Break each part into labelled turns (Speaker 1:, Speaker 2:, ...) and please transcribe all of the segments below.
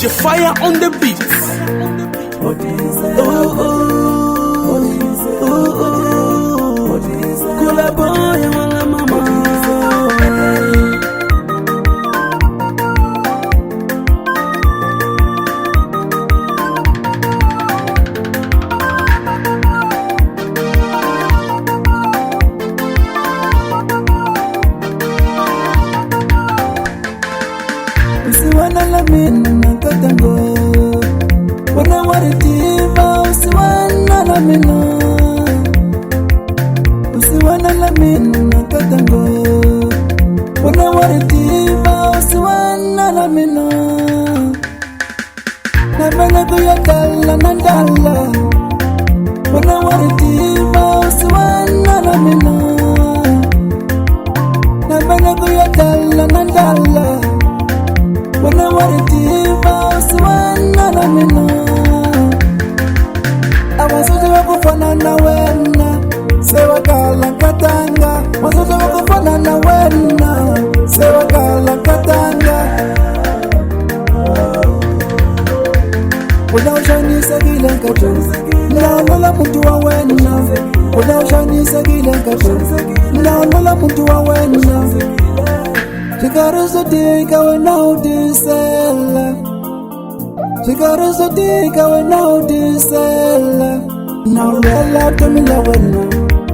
Speaker 1: Fire on the beat. Kula boy wala mama.
Speaker 2: Usiwana la mina nakatango wana waritiva. Usiwana la mina, usiwana la mina nakatango wana waritiva. Usiwana la mina namana kuyakala nandala wana waritiva. Usiwana la mina namana kuyakala nandala wana waritiva. Usiwana la mina awasote wakufana na wena sewakala katanga. Wasote wakufana na wena sewakala katanga. Unaoshanisa kile kato naonola mtu wa wena. Unaoshanisa kile kato naonola mtu wa wena. Chikarusotika wena udisela. Chikarusotika wena udisela. Naulwela utomila wena.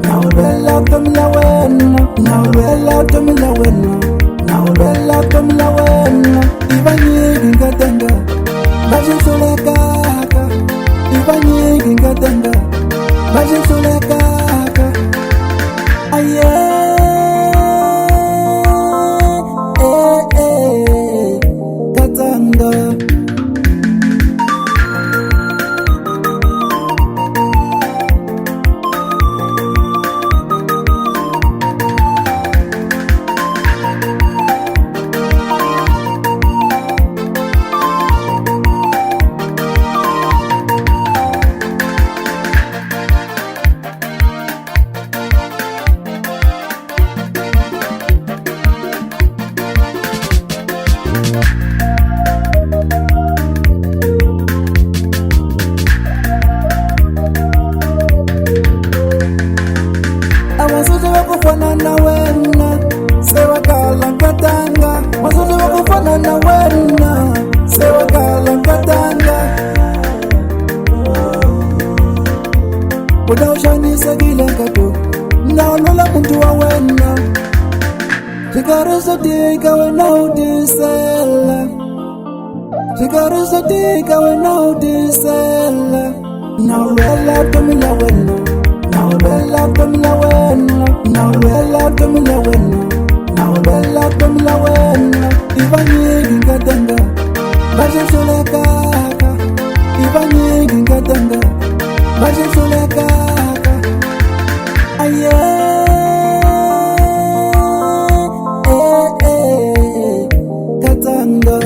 Speaker 2: Naulwela utomila wena. Naulwela utomila wena. Naulwela utomila wena. Ibanyigi ngatanga bajisulekaka. Ibanyigi ngatanga bajisulekaka. Aye katanga. Wasote wakufana na wena sewakala katanga. Wasote wakufana na wena sewakala katanga. Unaoshanisa kile kato naonola mtu wa wena. Chikarusotika wena udisela. Chikarusotika wena udisela. Naulwela utomila wena. Naulwela utomila wena. Naulwela utomila wena. Naulwela utomila wena. Ibanyigi ngatanga bajisulekaka. Ibanyigi ngatanga bajisulekaka. Aye katanga.